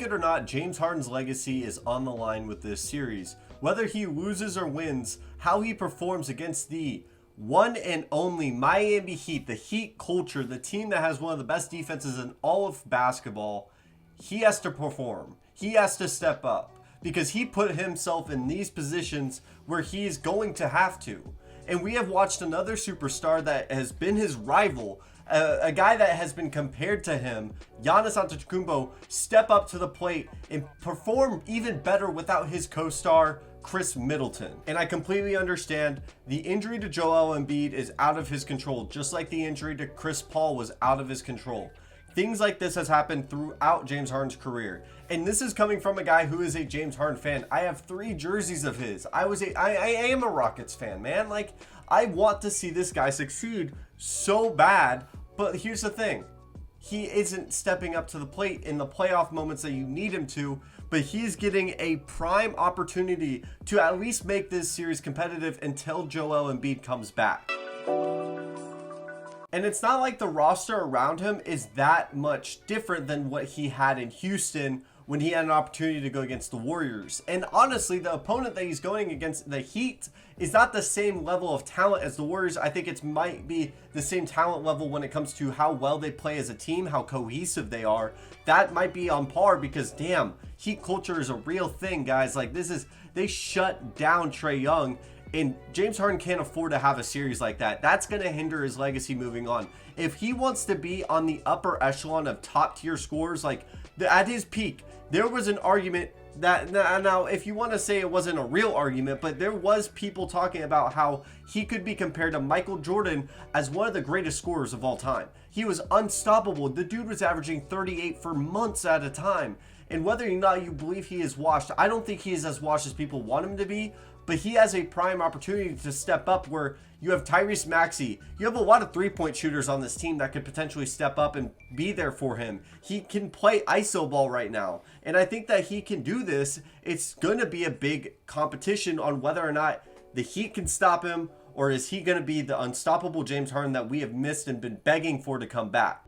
like it or not, James Harden's legacy is on the line with this series. Whether he loses or wins, how he performs against the one and only Miami Heat, the Heat culture, the team that has one of the best defenses in all of basketball, he has to perform. He has to step up because he put himself in these positions where he's going to have to. And we have watched another superstar that has been his rival, a guy that has been compared to him, Giannis Antetokounmpo, step up to the plate and perform even better without his co-star, Chris Middleton. And I completely understand the injury to Joel Embiid is out of his control, just like the injury to Chris Paul was out of his control. Things like this has happened throughout James Harden's career. And this is coming from a guy who is a James Harden fan. I have 3 jerseys of his. I am a Rockets fan, man. Like, I want to see this guy succeed so bad. But here's the thing. He isn't stepping up to the plate in the playoff moments that you need him to, but he's getting a prime opportunity to at least make this series competitive until Joel Embiid comes back. And it's not like the roster around him is that much different than what he had in Houston when he had an opportunity to go against the Warriors. And honestly, the opponent that he's going against, the Heat, is not the same level of talent as the Warriors. I think it might be the same talent level when it comes to how well they play as a team, how cohesive they are. That might be on par because, damn, Heat culture is a real thing, guys. Like, they shut down Trae Young. And James Harden can't afford to have a series like that. That's going to hinder his legacy moving on. If he wants to be on the upper echelon of top tier scorers, like at his peak, there was an argument that, now if you want to say it wasn't a real argument, but there was people talking about how he could be compared to Michael Jordan as one of the greatest scorers of all time. He was unstoppable. The dude was averaging 38 for months at a time. And whether or not you believe he is washed, I don't think he is as washed as people want him to be. But he has a prime opportunity to step up where you have Tyrese Maxey. You have a lot of three-point shooters on this team that could potentially step up and be there for him. He can play iso ball right now. And I think that he can do this. It's going to be a big competition on whether or not the Heat can stop him, or is he going to be the unstoppable James Harden that we have missed and been begging for to come back.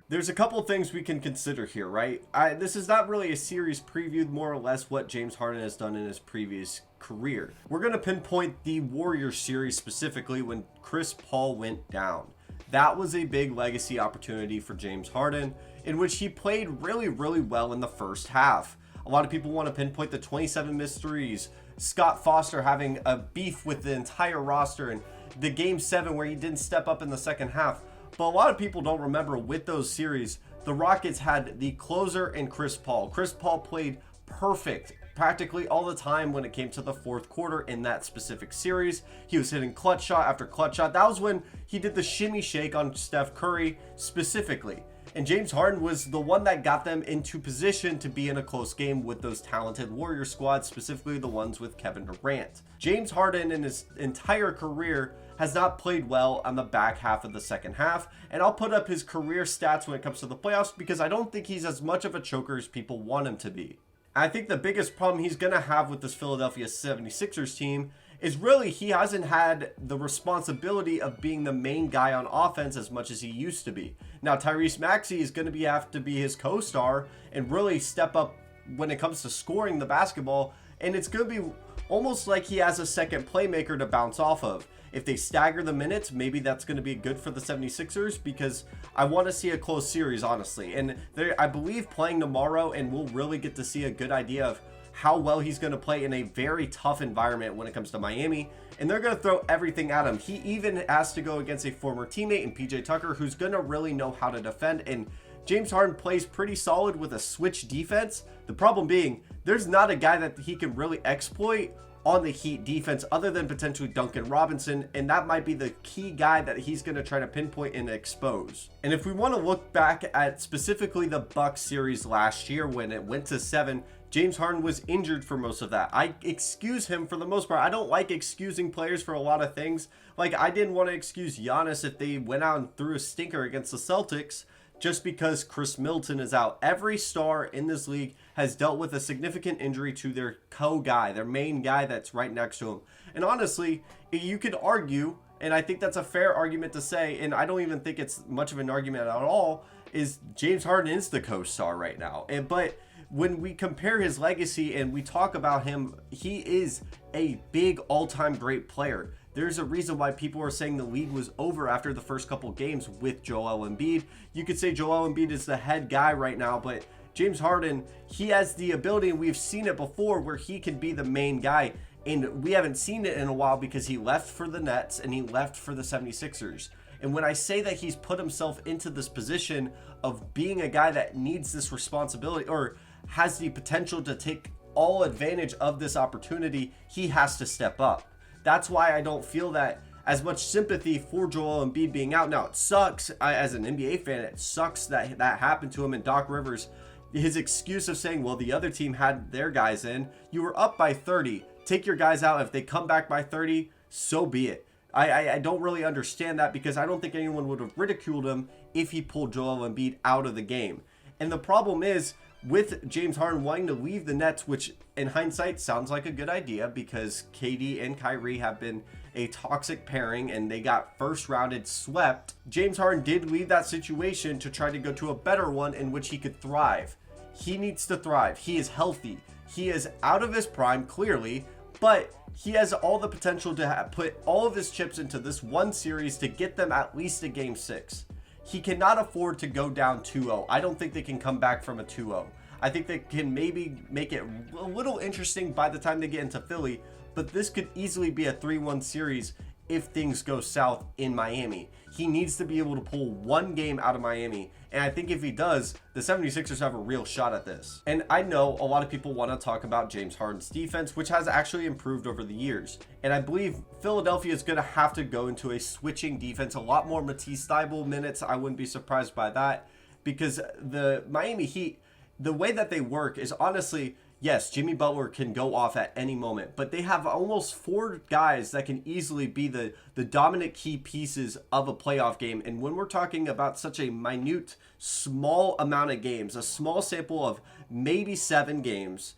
There's a couple things we can consider here, right? This is not really a series preview, more or less what James Harden has done in his previous career. We're going to pinpoint the Warriors series specifically when Chris Paul went down. That was a big legacy opportunity for James Harden, in which he played really, really well in the first half. A lot of people want to pinpoint the 27 missed threes, Scott Foster having a beef with the entire roster, and the Game 7 where he didn't step up in the second half. But a lot of people don't remember with those series, the Rockets had the closer in Chris Paul. Chris Paul played perfect practically all the time when it came to the fourth quarter in that specific series. He was hitting clutch shot after clutch shot. That was when he did the shimmy shake on Steph Curry specifically. And James Harden was the one that got them into position to be in a close game with those talented Warrior squads, specifically the ones with Kevin Durant. James Harden in his entire career has not played well on the back half of the second half, and I'll put up his career stats when it comes to the playoffs because I don't think he's as much of a choker as people want him to be. I think the biggest problem he's going to have with this Philadelphia 76ers team is really he hasn't had the responsibility of being the main guy on offense as much as he used to be. Now Tyrese Maxey is going to have to be his co-star and really step up when it comes to scoring the basketball, and it's going to be almost like he has a second playmaker to bounce off of. If they stagger the minutes, maybe that's going to be good for the 76ers because I want to see a close series, honestly. And I believe playing tomorrow, and we'll really get to see a good idea of how well he's going to play in a very tough environment when it comes to Miami. And they're going to throw everything at him. He even has to go against a former teammate in PJ Tucker who's going to really know how to defend. And James Harden plays pretty solid with a switch defense. The problem being, there's not a guy that he can really exploit on the Heat defense other than potentially Duncan Robinson, and that might be the key guy that he's going to try to pinpoint and expose. And if we want to look back at specifically the Bucks series last year when it went to 7, James Harden was injured for most of that. I excuse him for the most part. I don't like excusing players for a lot of things. Like, I didn't want to excuse Giannis if they went out and threw a stinker against the Celtics just because Chris Middleton is out. Every star in this league has dealt with a significant injury to their co-guy, their main guy that's right next to him. And honestly, you could argue, and I think that's a fair argument to say, and I don't even think it's much of an argument at all, is James Harden is the co-star right now. But when we compare his legacy and we talk about him, he is a big all-time great player. There's a reason why people are saying the league was over after the first couple games with Joel Embiid. You could say Joel Embiid is the head guy right now, but James Harden, he has the ability, and we've seen it before, where he can be the main guy. And we haven't seen it in a while because he left for the Nets and he left for the 76ers. And when I say that he's put himself into this position of being a guy that needs this responsibility or has the potential to take all advantage of this opportunity, he has to step up. That's why I don't feel that as much sympathy for Joel Embiid being out. Now, it sucks. As an NBA fan, it sucks that that happened to him. And Doc Rivers, his excuse of saying, well, the other team had their guys in. You were up by 30. Take your guys out. If they come back by 30, so be it. I don't really understand that, because I don't think anyone would have ridiculed him if he pulled Joel Embiid out of the game. And the problem is, with James Harden wanting to leave the Nets, which in hindsight sounds like a good idea because KD and Kyrie have been a toxic pairing and they got first rounded swept, James Harden did leave that situation to try to go to a better one in which he could thrive. He needs to thrive. He is healthy. He is out of his prime, clearly, but he has all the potential to put all of his chips into this one series to get them at least a game 6. He cannot afford to go down 2-0. I don't think they can come back from a 2-0. I think they can maybe make it a little interesting by the time they get into Philly, but this could easily be a 3-1 series if things go south in Miami. He needs to be able to pull one game out of Miami, and I think if he does, the 76ers have a real shot at this. And I know a lot of people want to talk about James Harden's defense, which has actually improved over the years. And I believe Philadelphia is going to have to go into a switching defense, a lot more Matisse Thybulle minutes. I wouldn't be surprised by that, because the Miami Heat, the way that they work is honestly, yes, Jimmy Butler can go off at any moment, but they have almost 4 guys that can easily be the dominant key pieces of a playoff game. And when we're talking about such a minute, small amount of games, a small sample of maybe 7 games,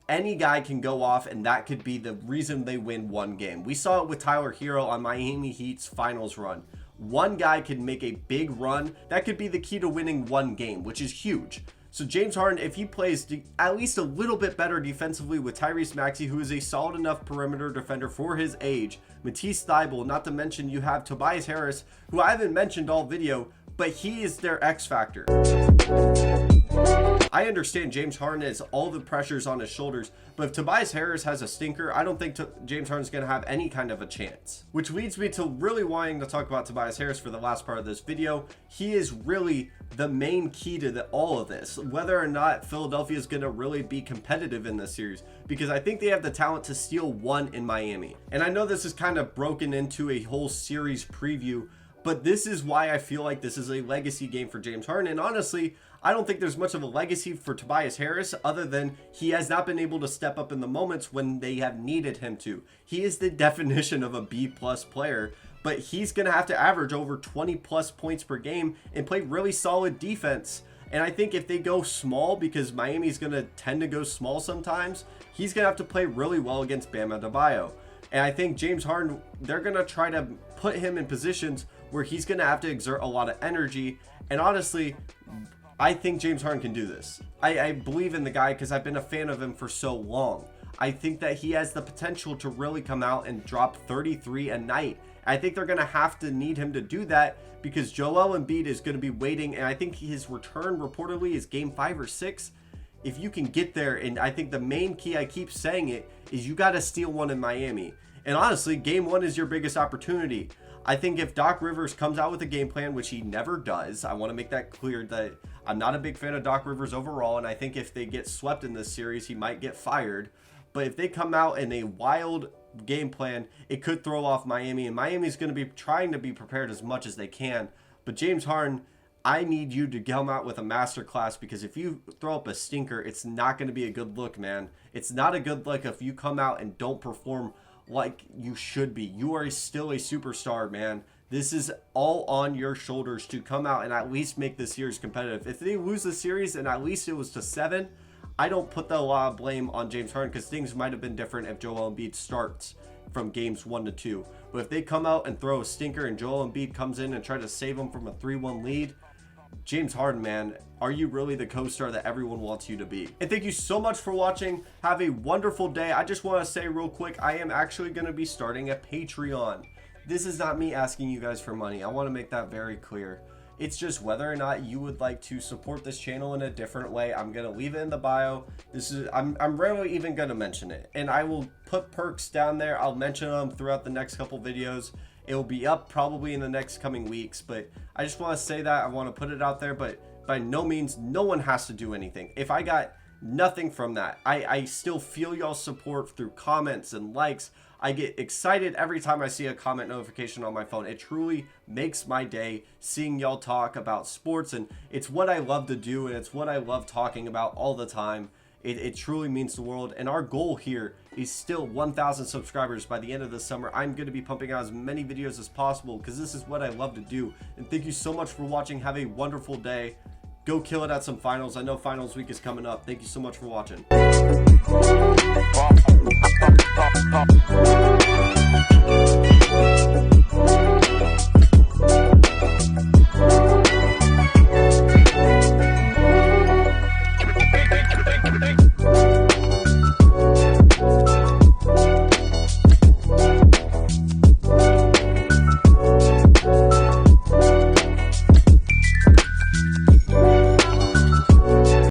any guy can go off, and that could be the reason they win one game. We saw it with Tyler Hero on Miami Heat's finals run. One guy can make a big run. That could be the key to winning one game, which is huge. So James Harden, if he plays at least a little bit better defensively with Tyrese Maxey, who is a solid enough perimeter defender for his age, Matisse Thybulle, not to mention you have Tobias Harris, who I haven't mentioned all video, but he is their X factor. I understand James Harden has all the pressures on his shoulders, but if Tobias Harris has a stinker, I don't think James Harden's going to have any kind of a chance. Which leads me to really wanting to talk about Tobias Harris for the last part of this video. He is really the main key to all of this, whether or not Philadelphia is going to really be competitive in this series, because I think they have the talent to steal one in Miami. And I know this is kind of broken into a whole series preview, but this is why I feel like this is a legacy game for James Harden. And honestly, I don't think there's much of a legacy for Tobias Harris other than he has not been able to step up in the moments when they have needed him to. He is the definition of a B+ player, but he's going to have to average over 20+ points per game and play really solid defense. And I think if they go small, because Miami's going to tend to go small sometimes, he's going to have to play really well against Bam Adebayo. And I think James Harden, they're going to try to put him in positions where he's going to have to exert a lot of energy. And honestly, I think James Harden can do this. I believe in the guy because I've been a fan of him for so long. I think that he has the potential to really come out and drop 33 a night. I think they're going to have to need him to do that because Joel Embiid is going to be waiting, and I think his return reportedly is game 5 or 6. If you can get there, and I think the main key, I keep saying it, is you got to steal one in Miami. And honestly, game 1 is your biggest opportunity. I think if Doc Rivers comes out with a game plan, which he never does, I want to make that clear that I'm not a big fan of Doc Rivers overall, and I think if they get swept in this series, he might get fired. But if they come out in a wild game plan, it could throw off Miami, and Miami's going to be trying to be prepared as much as they can. But James Harden, I need you to come out with a masterclass, because if you throw up a stinker, it's not going to be a good look, man. It's not a good look if you come out and don't perform like you should be. You are still a superstar, man. This is all on your shoulders to come out and at least make this series competitive. If they lose the series and at least it was to 7, I don't put a lot of blame on James Harden, because things might have been different if Joel Embiid starts from games 1 to 2. But if they come out and throw a stinker and Joel Embiid comes in and try to save them from a 3-1 lead, James Harden, man, are you really the co-star that everyone wants you to be? And thank you so much for watching. Have a wonderful day. I just want to say real quick, I am actually going to be starting a Patreon. This is not me asking you guys for money. I want to make that very clear. It's just whether or not you would like to support this channel in a different way. I'm going to leave it in the bio. I'm rarely even going to mention it. And I will put perks down there. I'll mention them throughout the next couple videos. It will be up probably in the next coming weeks. But I just want to say that. I want to put it out there. But by no means, no one has to do anything. If I got nothing from that, I still feel y'all's support through comments and likes. I get excited every time I see a comment notification on my phone. It truly makes my day seeing y'all talk about sports, and it's what I love to do, and it's what I love talking about all the time. It truly means the world, and our goal here is still 1,000 subscribers by the end of the summer. I'm going to be pumping out as many videos as possible because this is what I love to do. And thank you so much for watching. Have a wonderful day. Go kill it at some finals. I know finals week is coming up. Thank you so much for watching. Pop.